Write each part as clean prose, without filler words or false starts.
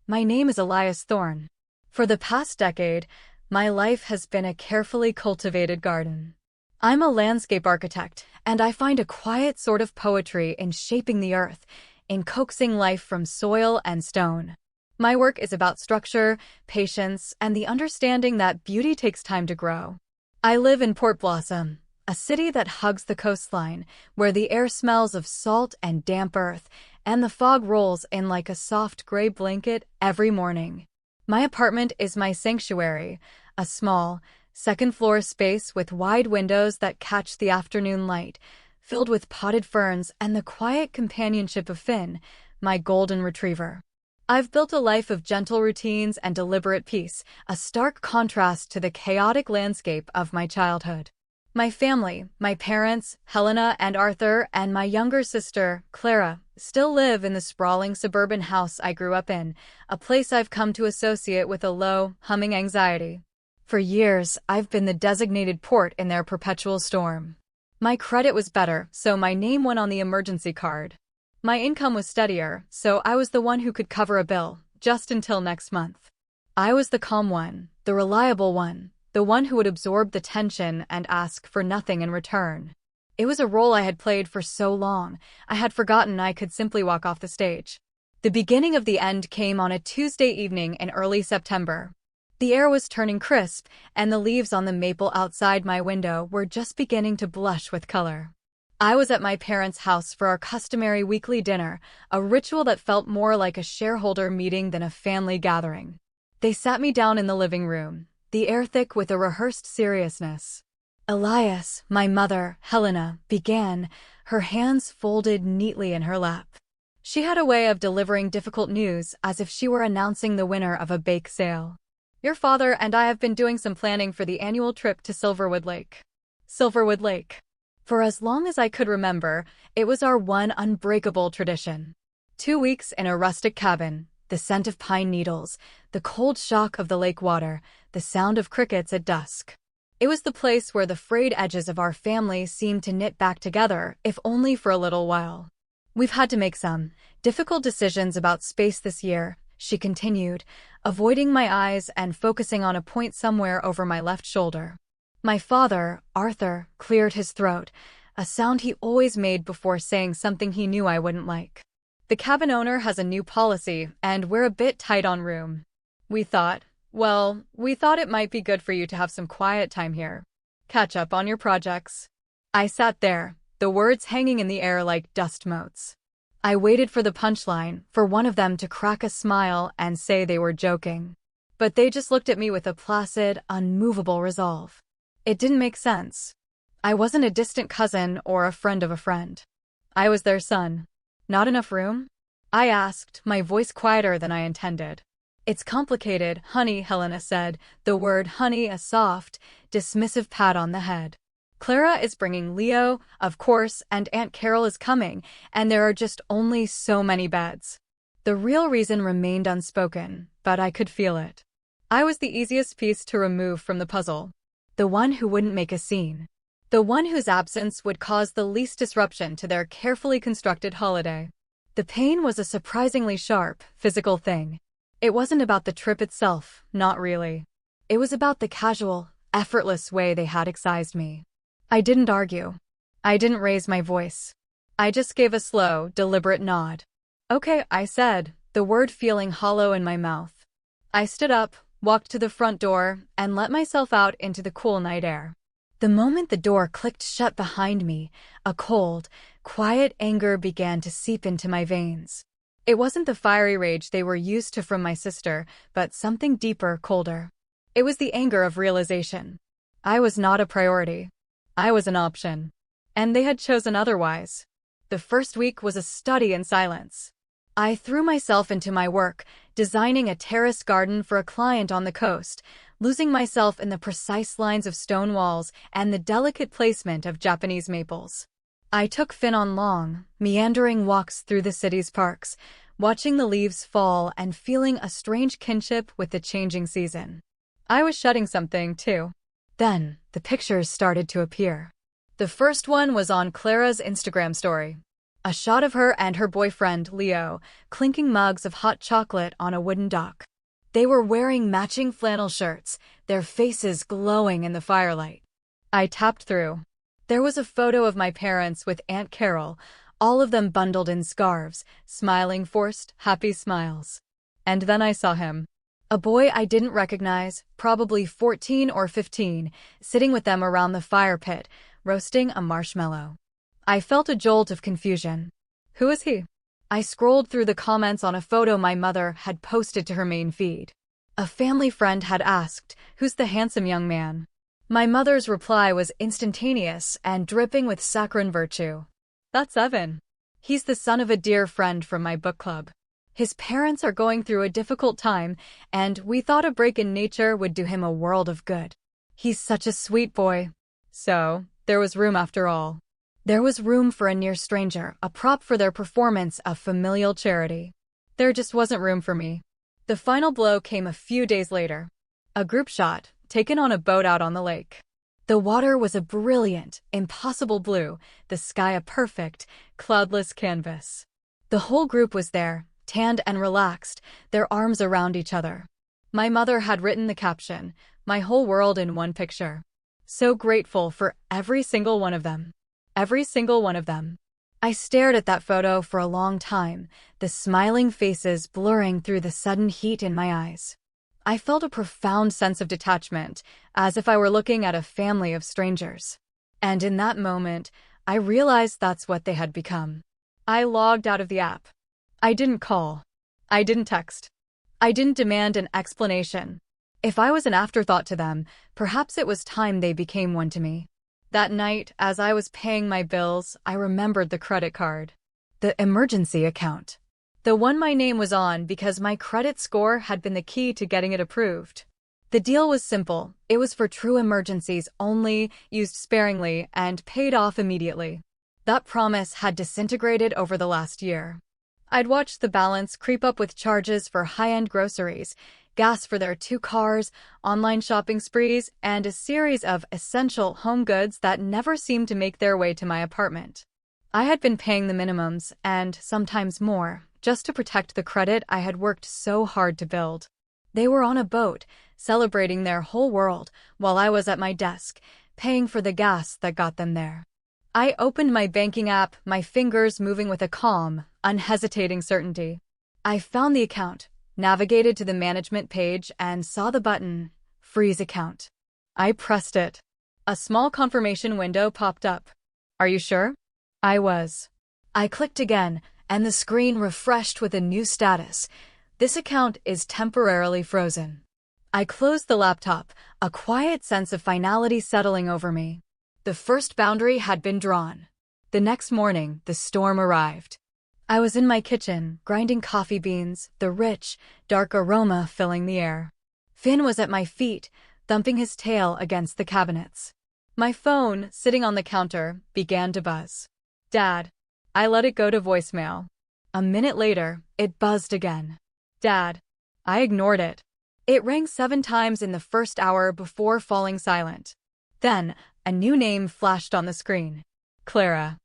My name is Elias Thorne. For the past decade, my life has been a carefully cultivated garden. I'm a landscape architect, and I find a quiet sort of poetry in shaping the earth, in coaxing life from soil and stone. My work is about structure, patience, and the understanding that beauty takes time to grow. I live in Port Blossom, a city that hugs the coastline, where the air smells of salt and damp earth, and the fog rolls in like a soft gray blanket every morning. My apartment is my sanctuary, a small, second-floor space with wide windows that catch the afternoon light, filled with potted ferns and the quiet companionship of Finn, my golden retriever. I've built a life of gentle routines and deliberate peace, a stark contrast to the chaotic landscape of my childhood. My family, my parents, Helena and Arthur, and my younger sister, Clara, still live in the sprawling suburban house I grew up in, a place I've come to associate with a low, humming anxiety. For years, I've been the designated port in their perpetual storm. My credit was better, so my name went on the emergency card. My income was steadier, so I was the one who could cover a bill, just until next month. I was the calm one, the reliable one, the one who would absorb the tension and ask for nothing in return. It was a role I had played for so long, I had forgotten I could simply walk off the stage. The beginning of the end came on a Tuesday evening in early September. The air was turning crisp, and the leaves on the maple outside my window were just beginning to blush with color. I was at my parents' house for our customary weekly dinner, a ritual that felt more like a shareholder meeting than a family gathering. They sat me down in the living room, the air thick with a rehearsed seriousness. Elias, my mother, Helena, began, her hands folded neatly in her lap. She had a way of delivering difficult news as if she were announcing the winner of a bake sale. Your father and I have been doing some planning for the annual trip to Silverwood Lake. Silverwood Lake. For as long as I could remember, it was our one unbreakable tradition. 2 weeks in a rustic cabin, the scent of pine needles, the cold shock of the lake water, the sound of crickets at dusk. It was the place where the frayed edges of our family seemed to knit back together, if only for a little while. We've had to make some difficult decisions about space this year, she continued, avoiding my eyes and focusing on a point somewhere over my left shoulder. My father, Arthur, cleared his throat, a sound he always made before saying something he knew I wouldn't like. The cabin owner has a new policy, and we're a bit tight on room. We thought it might be good for you to have some quiet time here. Catch up on your projects. I sat there, the words hanging in the air like dust motes. I waited for the punchline, for one of them to crack a smile and say they were joking. But they just looked at me with a placid, unmovable resolve. It didn't make sense. I wasn't a distant cousin or a friend of a friend. I was their son. Not enough room? I asked, my voice quieter than I intended. It's complicated, honey, Helena said, the word honey a soft, dismissive pat on the head. Clara is bringing Leo, of course, and Aunt Carol is coming, and there are just only so many beds. The real reason remained unspoken, but I could feel it. I was the easiest piece to remove from the puzzle. The one who wouldn't make a scene. The one whose absence would cause the least disruption to their carefully constructed holiday. The pain was a surprisingly sharp, physical thing. It wasn't about the trip itself, not really. It was about the casual, effortless way they had excised me. I didn't argue. I didn't raise my voice. I just gave a slow, deliberate nod. Okay, I said, the word feeling hollow in my mouth. I stood up, walked to the front door, and let myself out into the cool night air. The moment the door clicked shut behind me, a cold, quiet anger began to seep into my veins. It wasn't the fiery rage they were used to from my sister, but something deeper, colder. It was the anger of realization. I was not a priority. I was an option. And they had chosen otherwise. The first week was a study in silence. I threw myself into my work, designing a terrace garden for a client on the coast, losing myself in the precise lines of stone walls and the delicate placement of Japanese maples. I took Finn on long, meandering walks through the city's parks, watching the leaves fall and feeling a strange kinship with the changing season. I was shedding something, too. Then, the pictures started to appear. The first one was on Clara's Instagram story. A shot of her and her boyfriend, Leo, clinking mugs of hot chocolate on a wooden dock. They were wearing matching flannel shirts, their faces glowing in the firelight. I tapped through. There was a photo of my parents with Aunt Carol, all of them bundled in scarves, smiling forced, happy smiles. And then I saw him. A boy I didn't recognize, probably 14 or 15, sitting with them around the fire pit, roasting a marshmallow. I felt a jolt of confusion. Who is he? I scrolled through the comments on a photo my mother had posted to her main feed. A family friend had asked, "Who's the handsome young man?" My mother's reply was instantaneous and dripping with saccharine virtue. "That's Evan. He's the son of a dear friend from my book club. His parents are going through a difficult time, and we thought a break in nature would do him a world of good. He's such a sweet boy." So, there was room after all. There was room for a near stranger, a prop for their performance of familial charity. There just wasn't room for me. The final blow came a few days later. A group shot, taken on a boat out on the lake. The water was a brilliant, impossible blue, the sky a perfect, cloudless canvas. The whole group was there, tanned and relaxed, their arms around each other. My mother had written the caption, "My whole world in one picture." So grateful for every single one of them. Every single one of them. I stared at that photo for a long time, the smiling faces blurring through the sudden heat in my eyes. I felt a profound sense of detachment, as if I were looking at a family of strangers. And in that moment, I realized that's what they had become. I logged out of the app. I didn't call. I didn't text. I didn't demand an explanation. If I was an afterthought to them, perhaps it was time they became one to me. That night, as I was paying my bills, I remembered the credit card. The emergency account. The one my name was on because my credit score had been the key to getting it approved. The deal was simple. It was for true emergencies only, used sparingly, and paid off immediately. That promise had disintegrated over the last year. I'd watched the balance creep up with charges for high-end groceries, gas for their 2 cars, online shopping sprees, and a series of essential home goods that never seemed to make their way to my apartment. I had been paying the minimums, and sometimes more, just to protect the credit I had worked so hard to build. They were on a boat, celebrating their whole world, while I was at my desk, paying for the gas that got them there. I opened my banking app, my fingers moving with a calm, unhesitating certainty. I found the account, navigated to the management page, and saw the button, Freeze Account. I pressed it. A small confirmation window popped up. "Are you sure?" I was. I clicked again, and the screen refreshed with a new status. "This account is temporarily frozen." I closed the laptop, a quiet sense of finality settling over me. The first boundary had been drawn. The next morning, the storm arrived. I was in my kitchen, grinding coffee beans, the rich, dark aroma filling the air. Finn was at my feet, thumping his tail against the cabinets. My phone, sitting on the counter, began to buzz. "Dad." I let it go to voicemail. A minute later, it buzzed again. "Dad." I ignored it. It rang 7 times in the first hour before falling silent. Then, a new name flashed on the screen. Clara.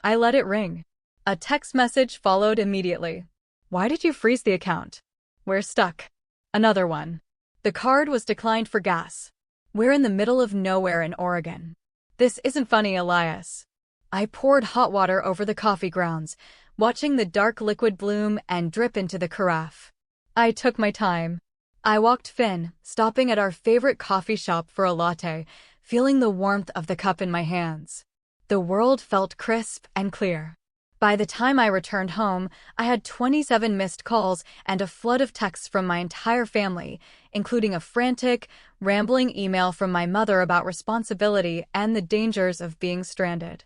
I let it ring. A text message followed immediately. "Why did you freeze the account?" "We're stuck." Another one. "The card was declined for gas. We're in the middle of nowhere in Oregon." "This isn't funny, Elias." I poured hot water over the coffee grounds, watching the dark liquid bloom and drip into the carafe. I took my time. I walked Finn, stopping at our favorite coffee shop for a latte, feeling the warmth of the cup in my hands. The world felt crisp and clear. By the time I returned home, I had 27 missed calls and a flood of texts from my entire family, including a frantic, rambling email from my mother about responsibility and the dangers of being stranded.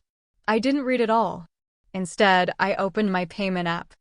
I didn't read it all. Instead, I opened my payment app.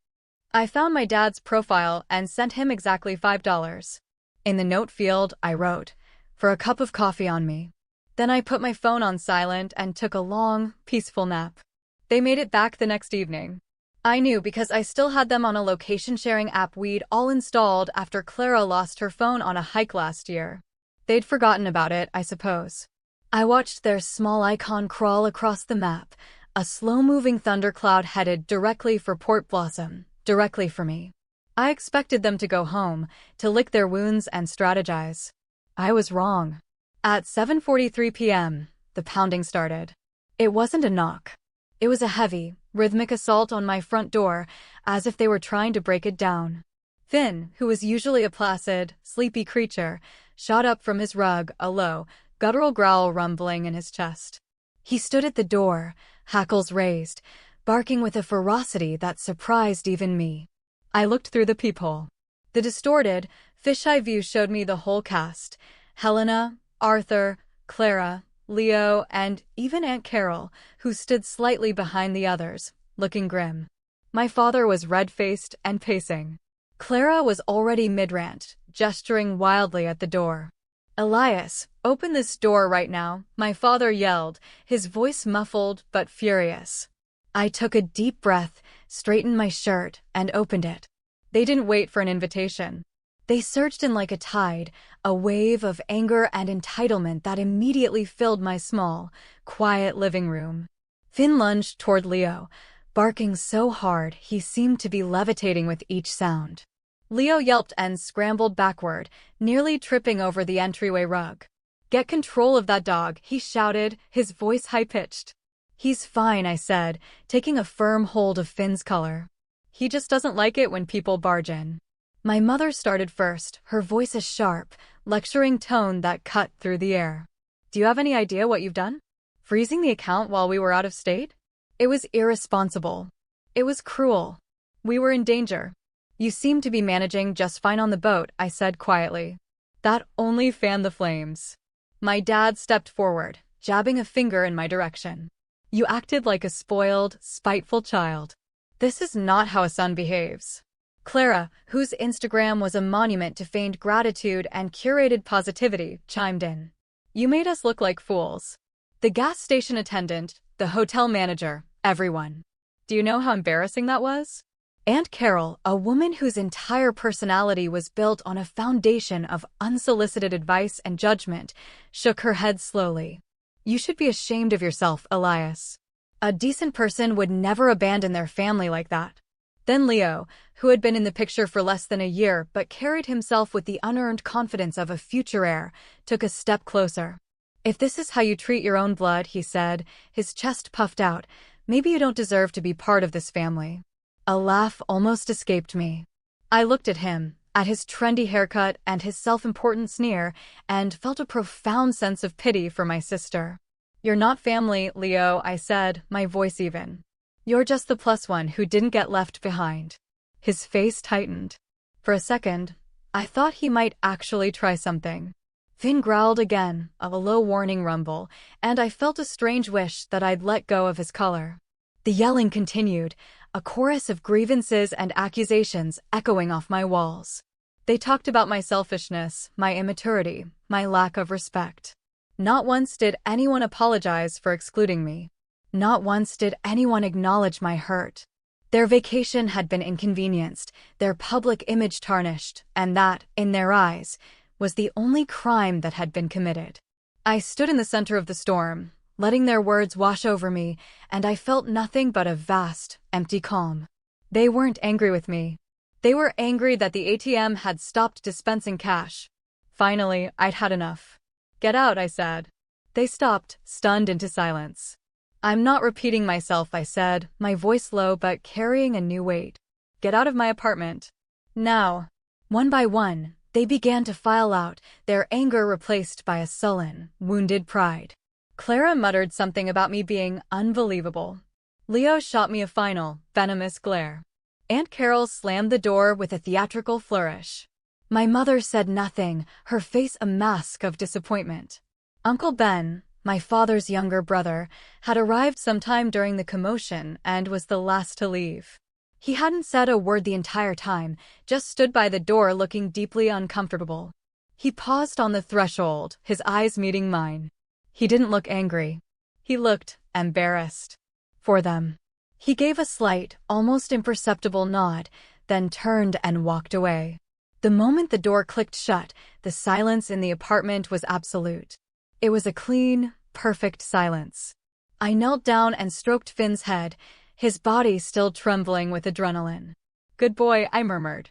I found my dad's profile and sent him exactly $5. In the note field, I wrote, "For a cup of coffee on me." Then I put my phone on silent and took a long, peaceful nap. They made it back the next evening. I knew because I still had them on a location-sharing app we'd all installed after Clara lost her phone on a hike last year. They'd forgotten about it, I suppose. I watched their small icon crawl across the map, A slow-moving thundercloud headed directly for Port Blossom, directly for me. I expected them to go home, to lick their wounds and strategize. I was wrong. At 7:43 p.m., the pounding started. It wasn't a knock. It was a heavy, rhythmic assault on my front door, as if they were trying to break it down. Finn, who was usually a placid, sleepy creature, shot up from his rug, a low, guttural growl rumbling in his chest. He stood at the door, hackles raised, barking with a ferocity that surprised even me. I looked through the peephole. The distorted, fisheye view showed me the whole cast: Helena, Arthur, Clara, Leo, and even Aunt Carol, who stood slightly behind the others, looking grim. My father was red-faced and pacing. Clara was already mid-rant, gesturing wildly at the door. "Elias, open this door right now," my father yelled, his voice muffled but furious. I took a deep breath, straightened my shirt, and opened it. They didn't wait for an invitation. They surged in like a tide, a wave of anger and entitlement that immediately filled my small, quiet living room. Finn lunged toward Leo, barking so hard he seemed to be levitating with each sound. Leo yelped and scrambled backward, nearly tripping over the entryway rug. "Get control of that dog," he shouted, his voice high-pitched. "He's fine," I said, taking a firm hold of Finn's collar. "He just doesn't like it when people barge in." My mother started first, her voice a sharp, lecturing tone that cut through the air. "Do you have any idea what you've done? Freezing the account while we were out of state? It was irresponsible. It was cruel. We were in danger. You seem to be managing just fine on the boat," I said quietly. That only fanned the flames. My dad stepped forward, jabbing a finger in my direction. "You acted like a spoiled, spiteful child. This is not how a son behaves." Clara, whose Instagram was a monument to feigned gratitude and curated positivity, chimed in. "You made us look like fools. The gas station attendant, the hotel manager, everyone. Do you know how embarrassing that was?" Aunt Carol, a woman whose entire personality was built on a foundation of unsolicited advice and judgment, shook her head slowly. "You should be ashamed of yourself, Elias. A decent person would never abandon their family like that." Then Leo, who had been in the picture for less than a year but carried himself with the unearned confidence of a future heir, took a step closer. "If this is how you treat your own blood," he said, his chest puffed out, "maybe you don't deserve to be part of this family." A laugh almost escaped me. I looked at him, at his trendy haircut and his self-important sneer, and felt a profound sense of pity for my sister. "You're not family, Leo," I said, my voice even. "You're just the plus one who didn't get left behind." His face tightened. For a second, I thought he might actually try something. Finn growled again, a low warning rumble, and I felt a strange wish that I'd let go of his collar. The yelling continued, a chorus of grievances and accusations echoing off my walls. They talked about my selfishness, my immaturity, my lack of respect. Not once did anyone apologize for excluding me. Not once did anyone acknowledge my hurt. Their vacation had been inconvenienced, their public image tarnished, and that, in their eyes, was the only crime that had been committed. I stood in the center of the storm, letting their words wash over me, and I felt nothing but a vast, empty calm. They weren't angry with me. They were angry that the ATM had stopped dispensing cash. Finally, I'd had enough. "Get out," I said. They stopped, stunned into silence. "I'm not repeating myself," I said, my voice low but carrying a new weight. "Get out of my apartment. Now." One by one, they began to file out, their anger replaced by a sullen, wounded pride. Clara muttered something about me being unbelievable. Leo shot me a final, venomous glare. Aunt Carol slammed the door with a theatrical flourish. My mother said nothing, her face a mask of disappointment. Uncle Ben, my father's younger brother, had arrived sometime during the commotion and was the last to leave. He hadn't said a word the entire time, just stood by the door looking deeply uncomfortable. He paused on the threshold, his eyes meeting mine. He didn't look angry. He looked embarrassed. For them. He gave a slight, almost imperceptible nod, then turned and walked away. The moment the door clicked shut, the silence in the apartment was absolute. It was a clean, perfect silence. I knelt down and stroked Finn's head, his body still trembling with adrenaline. "Good boy," I murmured.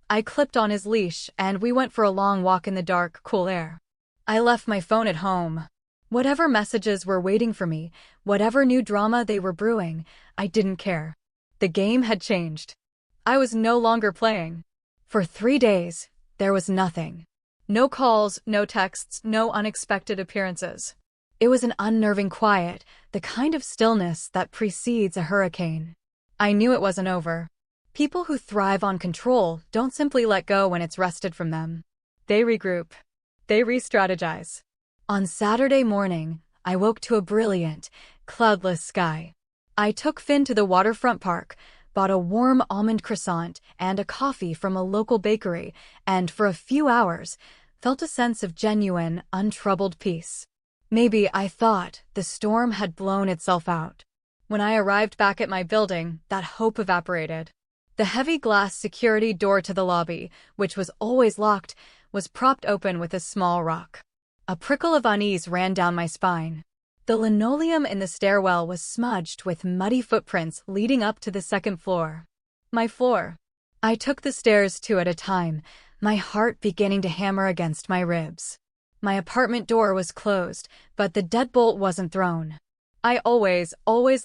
I clipped on his leash, and we went for a long walk in the dark, cool air. I left my phone at home. Whatever messages were waiting for me, whatever new drama they were brewing, I didn't care. The game had changed. I was no longer playing. For 3 days, there was nothing. No calls, no texts, no unexpected appearances. It was an unnerving quiet, the kind of stillness that precedes a hurricane. I knew it wasn't over. People who thrive on control don't simply let go when it's wrested from them. They regroup. They re-strategize. On Saturday morning, I woke to a brilliant, cloudless sky. I took Finn to the waterfront park, bought a warm almond croissant and a coffee from a local bakery, and for a few hours, felt a sense of genuine, untroubled peace. Maybe, I thought, the storm had blown itself out. When I arrived back at my building, that hope evaporated. The heavy glass security door to the lobby, which was always locked, was propped open with a small rock. A prickle of unease ran down my spine. The linoleum in the stairwell was smudged with muddy footprints leading up to the second floor. My floor. I took the stairs 2 at a time, my heart beginning to hammer against my ribs. My apartment door was closed, but the deadbolt wasn't thrown. I always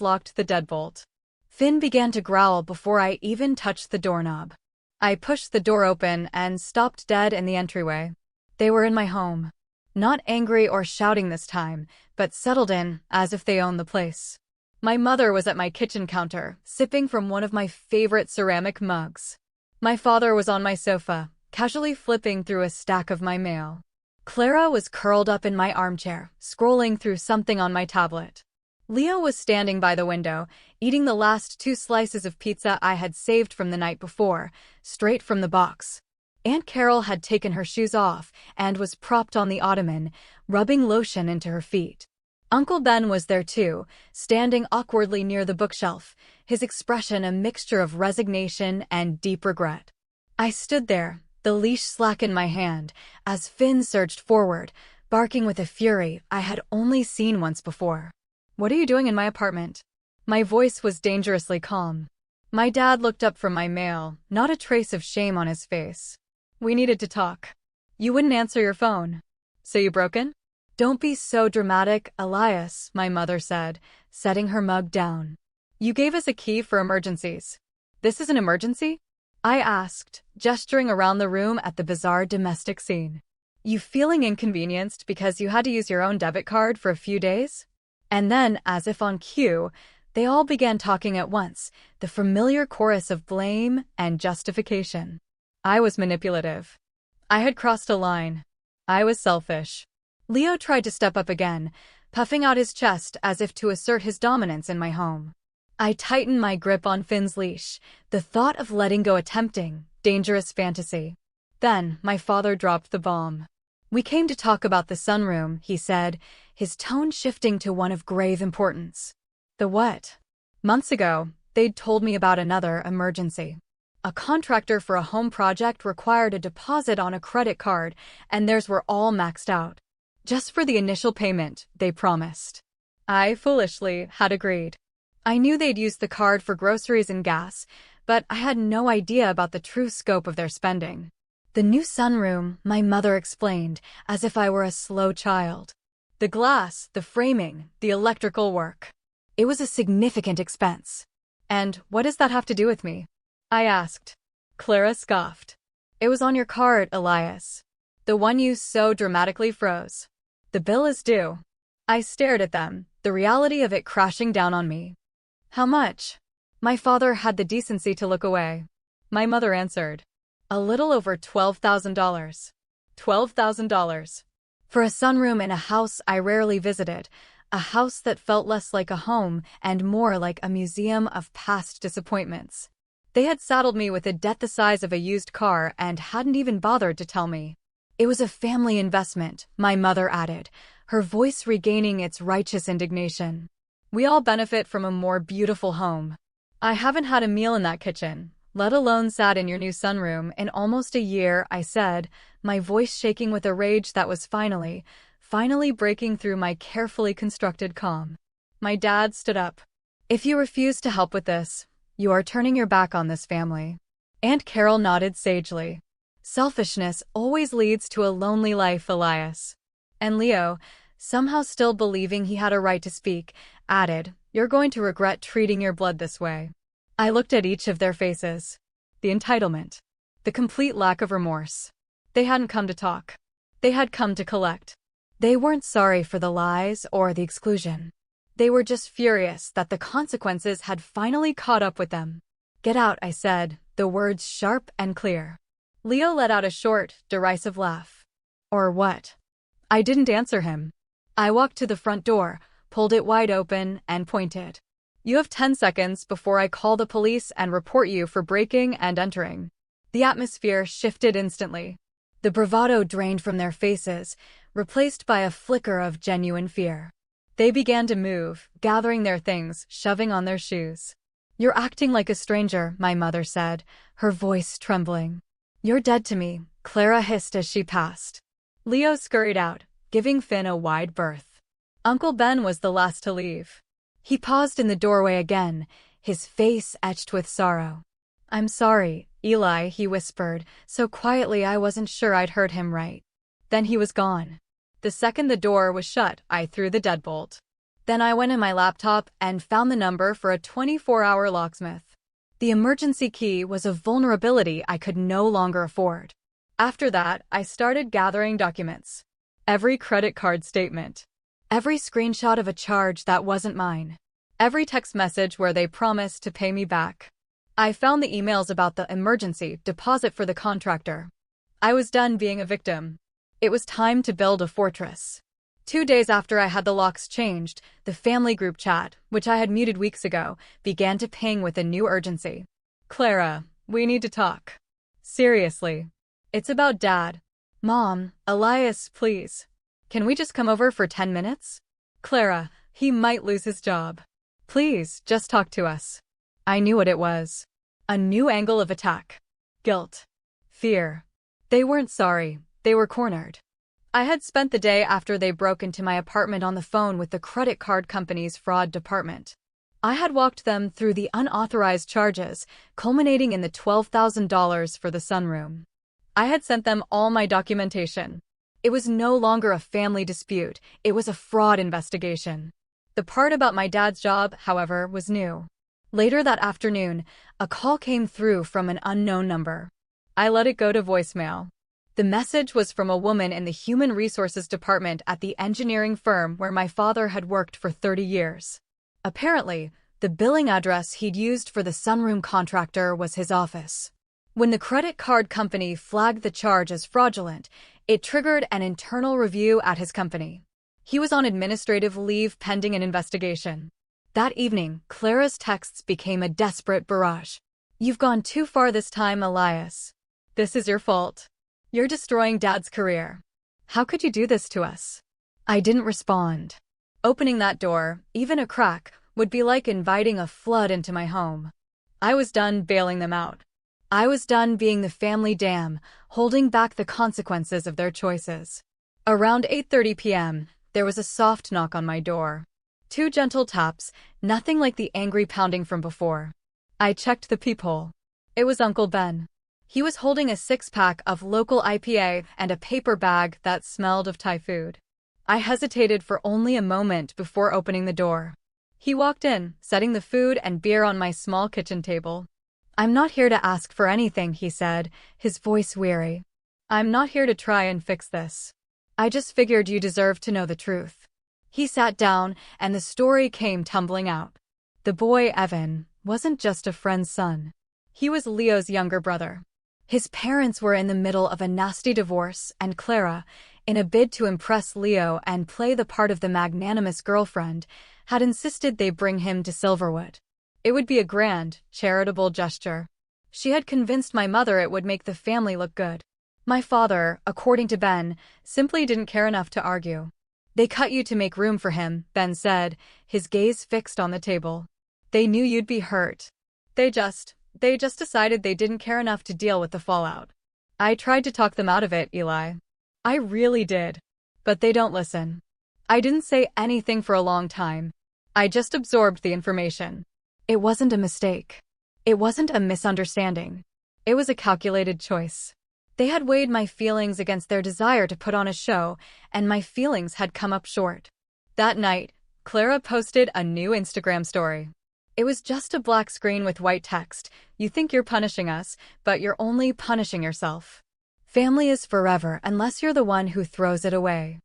locked the deadbolt. Finn began to growl before I even touched the doorknob. I pushed the door open and stopped dead in the entryway. They were in my home. Not angry or shouting this time, but settled in, as if they owned the place. My mother was at my kitchen counter, sipping from one of my favorite ceramic mugs. My father was on my sofa, casually flipping through a stack of my mail. Clara was curled up in my armchair, scrolling through something on my tablet. Leo was standing by the window, eating the last 2 slices of pizza I had saved from the night before, straight from the box. Aunt Carol had taken her shoes off and was propped on the ottoman, rubbing lotion into her feet. Uncle Ben was there too, standing awkwardly near the bookshelf, his expression a mixture of resignation and deep regret. I stood there, the leash slack in my hand, as Finn surged forward, barking with a fury I had only seen once before. "What are you doing in my apartment?" My voice was dangerously calm. My dad looked up from my mail, not a trace of shame on his face. "We needed to talk. You wouldn't answer your phone. So you broken?" "Don't be so dramatic, Elias," my mother said, setting her mug down. "You gave us a key for emergencies. This is an emergency?" I asked, gesturing around the room at the bizarre domestic scene. "You feeling inconvenienced because you had to use your own debit card for a few days?" And then, as if on cue, they all began talking at once, the familiar chorus of blame and justification. I was manipulative. I had crossed a line. I was selfish. Leo tried to step up again, puffing out his chest as if to assert his dominance in my home. I tightened my grip on Finn's leash, the thought of letting go a tempting, dangerous fantasy. Then, my father dropped the bomb. "We came to talk about the sunroom," he said, his tone shifting to one of grave importance. "The what?" Months ago, they'd told me about another emergency. A contractor for a home project required a deposit on a credit card, and theirs were all maxed out. Just for the initial payment, they promised. I, foolishly, had agreed. I knew they'd used the card for groceries and gas, but I had no idea about the true scope of their spending. "The new sunroom," my mother explained, as if I were a slow child. "The glass, the framing, the electrical work. It was a significant expense." "And what does that have to do with me?" I asked. Clara scoffed. "It was on your card, Elias. The one you so dramatically froze. The bill is due." I stared at them, the reality of it crashing down on me. "How much?" My father had the decency to look away. My mother answered. "A little over $12,000. $12,000. For a sunroom in a house I rarely visited, a house that felt less like a home and more like a museum of past disappointments. They had saddled me with a debt the size of a used car and hadn't even bothered to tell me. It was a family investment, my mother added, her voice regaining its righteous indignation. We all benefit from a more beautiful home. I haven't had a meal in that kitchen, let alone sat in your new sunroom, in almost a year, I said, my voice shaking with a rage that was finally breaking through my carefully constructed calm. My dad stood up. If you refuse to help with this, you are turning your back on this family. Aunt Carol nodded sagely. Selfishness always leads to a lonely life, Elias. And Leo, somehow still believing he had a right to speak, added, you're going to regret treating your blood this way. I looked at each of their faces. The entitlement. The complete lack of remorse. They hadn't come to talk. They had come to collect. They weren't sorry for the lies or the exclusion. They were just furious that the consequences had finally caught up with them. Get out, I said, the words sharp and clear. Leo let out a short, derisive laugh. Or what? I didn't answer him. I walked to the front door, pulled it wide open, and pointed. You have 10 seconds before I call the police and report you for breaking and entering. The atmosphere shifted instantly. The bravado drained from their faces, replaced by a flicker of genuine fear. They began to move, gathering their things, shoving on their shoes. You're acting like a stranger, my mother said, her voice trembling. You're dead to me, Clara hissed as she passed. Leo scurried out, giving Finn a wide berth. Uncle Ben was the last to leave. He paused in the doorway again, his face etched with sorrow. I'm sorry, Eli, he whispered, so quietly I wasn't sure I'd heard him right. Then he was gone. The second the door was shut, I threw the deadbolt. Then I went in my laptop and found the number for a 24-hour locksmith. The emergency key was a vulnerability I could no longer afford. After that, I started gathering documents. Every credit card statement. Every screenshot of a charge that wasn't mine. Every text message where they promised to pay me back. I found the emails about the emergency deposit for the contractor. I was done being a victim. It was time to build a fortress. 2 days after I had the locks changed, the family group chat, which I had muted weeks ago, began to ping with a new urgency. Clara, we need to talk. Seriously. It's about Dad. Mom, Elias, please. Can we just come over for 10 minutes? Clara, he might lose his job. Please, just talk to us. I knew what it was. A new angle of attack. Guilt. Fear. They weren't sorry. They were cornered. I had spent the day after they broke into my apartment on the phone with the credit card company's fraud department. I had walked them through the unauthorized charges, culminating in the $12,000 for the sunroom. I had sent them all my documentation. It was no longer a family dispute, it was a fraud investigation. The part about my dad's job, however, was new. Later that afternoon, a call came through from an unknown number. I let it go to voicemail. The message was from a woman in the human resources department at the engineering firm where my father had worked for 30 years. Apparently, the billing address he'd used for the sunroom contractor was his office. When the credit card company flagged the charge as fraudulent, it triggered an internal review at his company. He was on administrative leave pending an investigation. That evening, Clara's texts became a desperate barrage. You've gone too far this time, Elias. This is your fault. You're destroying Dad's career. How could you do this to us? I didn't respond. Opening that door, even a crack, would be like inviting a flood into my home. I was done bailing them out. I was done being the family dam, holding back the consequences of their choices. Around 8:30 p.m., there was a soft knock on my door. 2 gentle taps, nothing like the angry pounding from before. I checked the peephole. It was Uncle Ben. He was holding a 6-pack of local IPA and a paper bag that smelled of Thai food. I hesitated for only a moment before opening the door. He walked in, setting the food and beer on my small kitchen table. I'm not here to ask for anything, he said, his voice weary. I'm not here to try and fix this. I just figured you deserved to know the truth. He sat down, and the story came tumbling out. The boy, Evan, wasn't just a friend's son. He was Leo's younger brother. His parents were in the middle of a nasty divorce, and Clara, in a bid to impress Leo and play the part of the magnanimous girlfriend, had insisted they bring him to Silverwood. It would be a grand, charitable gesture. She had convinced my mother it would make the family look good. My father, according to Ben, simply didn't care enough to argue. They cut you to make room for him, Ben said, his gaze fixed on the table. They knew you'd be hurt. They just decided they didn't care enough to deal with the fallout. I tried to talk them out of it, Eli. I really did. But they don't listen. I didn't say anything for a long time. I just absorbed the information. It wasn't a mistake. It wasn't a misunderstanding. It was a calculated choice. They had weighed my feelings against their desire to put on a show, and my feelings had come up short. That night, Clara posted a new Instagram story. It was just a black screen with white text. You think you're punishing us, but you're only punishing yourself. Family is forever unless you're the one who throws it away.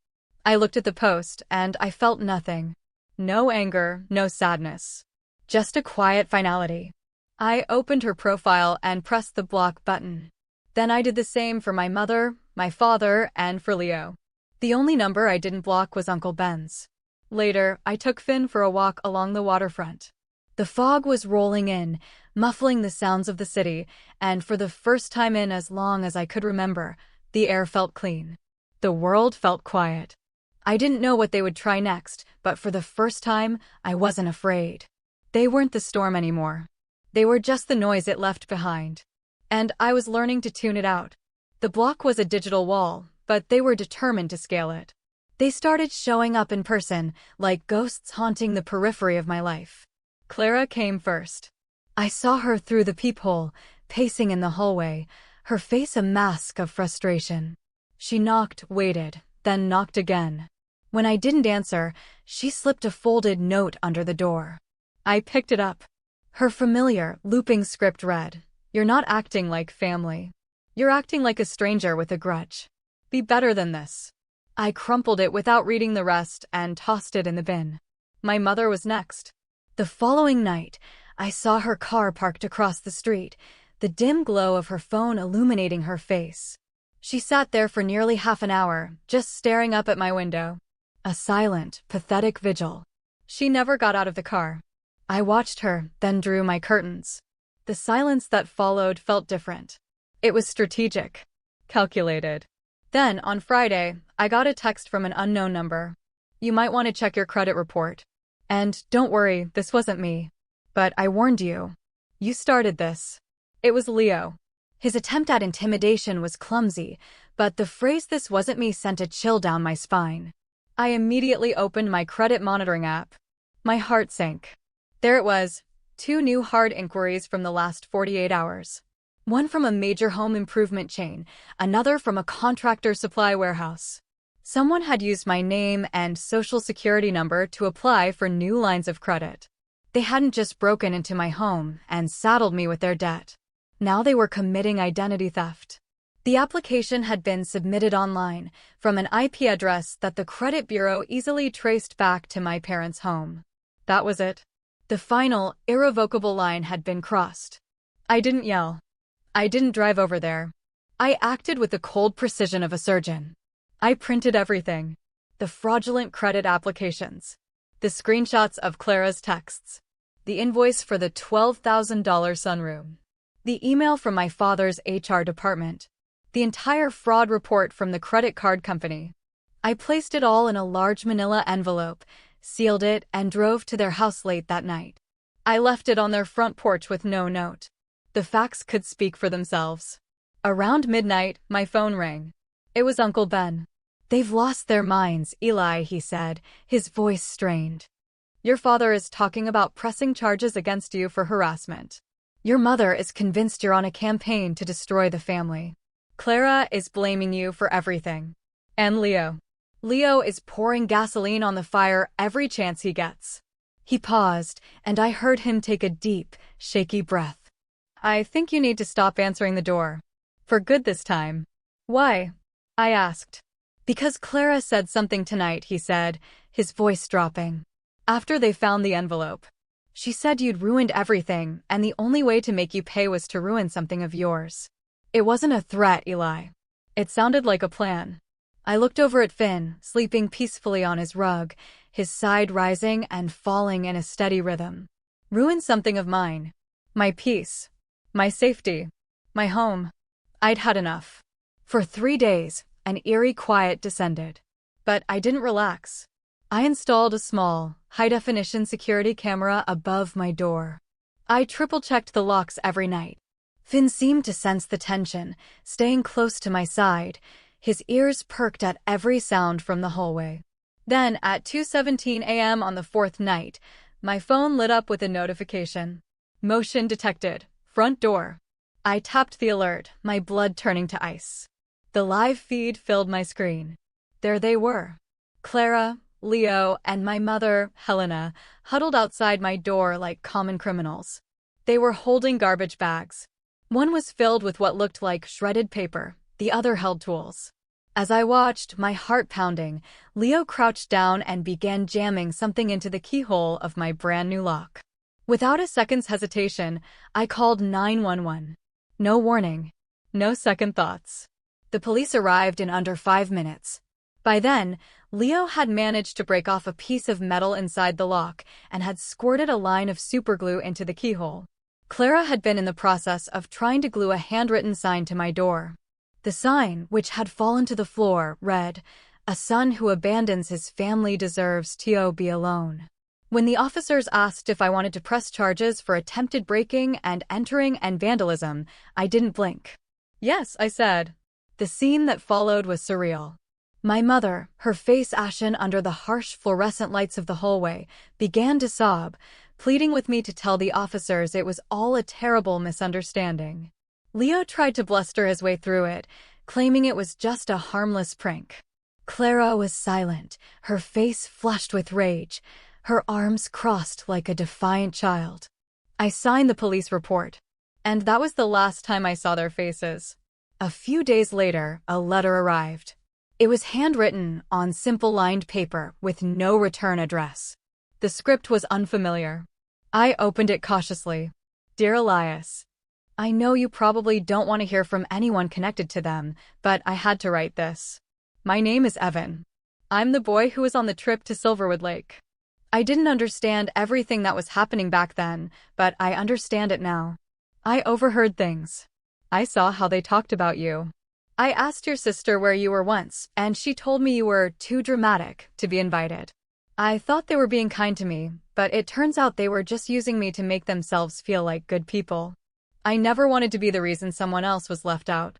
I looked at the post, and I felt nothing. No anger, no sadness. Just a quiet finality. I opened her profile and pressed the block button. Then I did the same for my mother, my father, and for Leo. The only number I didn't block was Uncle Ben's. Later, I took Finn for a walk along the waterfront. The fog was rolling in, muffling the sounds of the city, and for the first time in as long as I could remember, the air felt clean. The world felt quiet. I didn't know what they would try next, but for the first time, I wasn't afraid. They weren't the storm anymore. They were just the noise it left behind. And I was learning to tune it out. The block was a digital wall, but they were determined to scale it. They started showing up in person, like ghosts haunting the periphery of my life. Clara came first. I saw her through the peephole, pacing in the hallway, her face a mask of frustration. She knocked, waited, then knocked again. When I didn't answer, she slipped a folded note under the door. I picked it up. Her familiar, looping script read, "You're not acting like family. You're acting like a stranger with a grudge. Be better than this." I crumpled it without reading the rest and tossed it in the bin. My mother was next. The following night, I saw her car parked across the street, the dim glow of her phone illuminating her face. She sat there for nearly half an hour, just staring up at my window. A silent, pathetic vigil. She never got out of the car. I watched her, then drew my curtains. The silence that followed felt different. It was strategic. Calculated. Then, on Friday, I got a text from an unknown number. "You might want to check your credit report. And, don't worry, this wasn't me. But I warned you. You started this." It was Leo. His attempt at intimidation was clumsy, but the phrase "this wasn't me" sent a chill down my spine. I immediately opened my credit monitoring app. My heart sank. There it was, 2 new hard inquiries from the last 48 hours. One from a major home improvement chain, another from a contractor supply warehouse. Someone had used my name and social security number to apply for new lines of credit. They hadn't just broken into my home and saddled me with their debt. Now they were committing identity theft. The application had been submitted online, from an IP address that the credit bureau easily traced back to my parents' home. That was it. The final, irrevocable line had been crossed. I didn't yell. I didn't drive over there. I acted with the cold precision of a surgeon. I printed everything. The fraudulent credit applications. The screenshots of Clara's texts. The invoice for the $12,000 sunroom. The email from my father's HR department. The entire fraud report from the credit card company. I placed it all in a large manila envelope, sealed it, and drove to their house late that night. I left it on their front porch with no note. The facts could speak for themselves. Around midnight, my phone rang. It was Uncle Ben. "They've lost their minds, Eli," he said, his voice strained. "Your father is talking about pressing charges against you for harassment. Your mother is convinced you're on a campaign to destroy the family. Clara is blaming you for everything. And Leo. Leo is pouring gasoline on the fire every chance he gets." He paused, and I heard him take a deep, shaky breath. "I think you need to stop answering the door. For good this time." "Why?" I asked. "Because Clara said something tonight," he said, his voice dropping. "After they found the envelope. She said you'd ruined everything, and the only way to make you pay was to ruin something of yours." It wasn't a threat, Eli. It sounded like a plan. I looked over at Finn, sleeping peacefully on his rug, his side rising and falling in a steady rhythm. Ruin something of mine. My peace. My safety. My home. I'd had enough. For 3 days, an eerie quiet descended. But I didn't relax. I installed a small, high-definition security camera above my door. I triple-checked the locks every night. Finn seemed to sense the tension, staying close to my side, his ears perked at every sound from the hallway. Then, at 2:17 a.m. on the fourth night, my phone lit up with a notification. Motion detected. Front door. I tapped the alert, my blood turning to ice. The live feed filled my screen. There they were. Clara, Leo, and my mother, Helena, huddled outside my door like common criminals. They were holding garbage bags. One was filled with what looked like shredded paper, the other held tools. As I watched, my heart pounding, Leo crouched down and began jamming something into the keyhole of my brand new lock. Without a second's hesitation, I called 911. No warning. No second thoughts. The police arrived in under 5 minutes. By then, Leo had managed to break off a piece of metal inside the lock and had squirted a line of superglue into the keyhole. Clara had been in the process of trying to glue a handwritten sign to my door. The sign, which had fallen to the floor, read, "A son who abandons his family deserves to be alone." When the officers asked if I wanted to press charges for attempted breaking and entering and vandalism, I didn't blink. "Yes," I said. The scene that followed was surreal. My mother, her face ashen under the harsh fluorescent lights of the hallway, began to sob, pleading with me to tell the officers it was all a terrible misunderstanding. Leo tried to bluster his way through it, claiming it was just a harmless prank. Clara was silent, her face flushed with rage, her arms crossed like a defiant child. I signed the police report, and that was the last time I saw their faces. A few days later, a letter arrived. It was handwritten on simple lined paper with no return address. The script was unfamiliar. I opened it cautiously. "Dear Elias, I know you probably don't want to hear from anyone connected to them, but I had to write this. My name is Evan. I'm the boy who was on the trip to Silverwood Lake. I didn't understand everything that was happening back then, but I understand it now. I overheard things. I saw how they talked about you. I asked your sister where you were once, and she told me you were too dramatic to be invited. I thought they were being kind to me, but it turns out they were just using me to make themselves feel like good people. I never wanted to be the reason someone else was left out.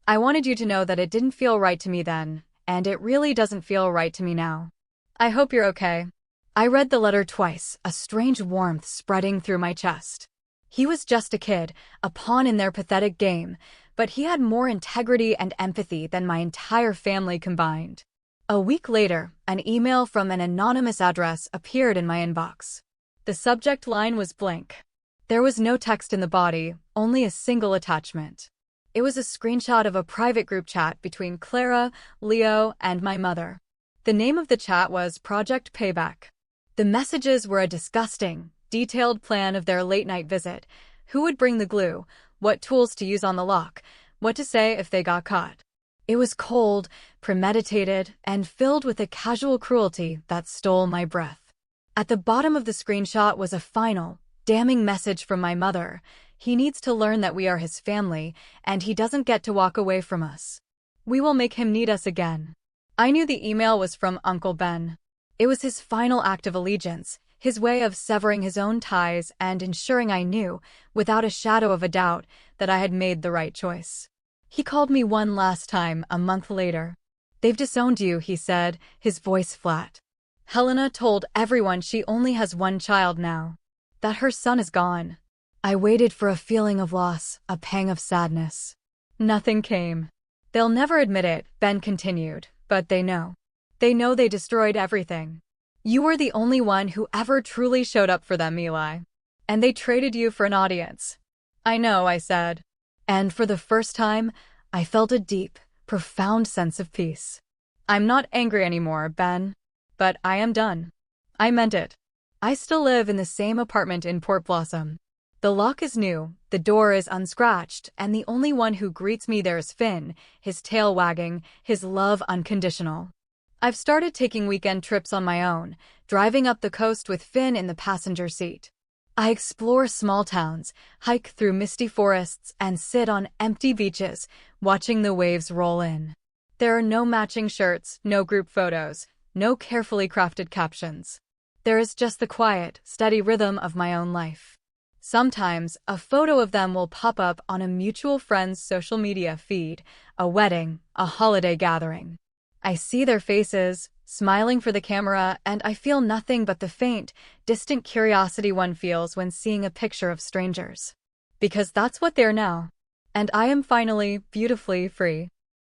I wanted you to know that it didn't feel right to me then, and it really doesn't feel right to me now. I hope you're okay." I read the letter twice, a strange warmth spreading through my chest. He was just a kid, a pawn in their pathetic game, but he had more integrity and empathy than my entire family combined. A week later, an email from an anonymous address appeared in my inbox. The subject line was blank. There was no text in the body, only a single attachment. It was a screenshot of a private group chat between Clara, Leo, and my mother. The name of the chat was Project Payback. The messages were a disgusting, detailed plan of their late-night visit, who would bring the glue, what tools to use on the lock, what to say if they got caught. It was cold, premeditated, and filled with a casual cruelty that stole my breath. At the bottom of the screenshot was a final, damning message from my mother. He needs to learn that we are his family, and he doesn't get to walk away from us. We will make him need us again. I knew the email was from Uncle Ben. It was his final act of allegiance, his way of severing his own ties and ensuring I knew, without a shadow of a doubt, that I had made the right choice. He called me one last time a month later. "They've disowned you," he said, his voice flat. "Helena told everyone she only has one child now. That her son is gone." I waited for a feeling of loss, a pang of sadness. Nothing came. "They'll never admit it," Ben continued, "but they know. They know they destroyed everything. You were the only one who ever truly showed up for them, Eli. And they traded you for an audience." "I know," I said. And for the first time, I felt a deep, profound sense of peace. "I'm not angry anymore, Ben. But I am done." I meant it. I still live in the same apartment in Port Blossom. The lock is new, the door is unscratched, and the only one who greets me there is Finn, his tail wagging, his love unconditional. I've started taking weekend trips on my own, driving up the coast with Finn in the passenger seat. I explore small towns, hike through misty forests, and sit on empty beaches, watching the waves roll in. There are no matching shirts, no group photos, no carefully crafted captions. There is just the quiet, steady rhythm of my own life. Sometimes, a photo of them will pop up on a mutual friend's social media feed, a wedding, a holiday gathering. I see their faces, smiling for the camera, and I feel nothing but the faint, distant curiosity one feels when seeing a picture of strangers. Because that's what they're now. And I am finally, beautifully free.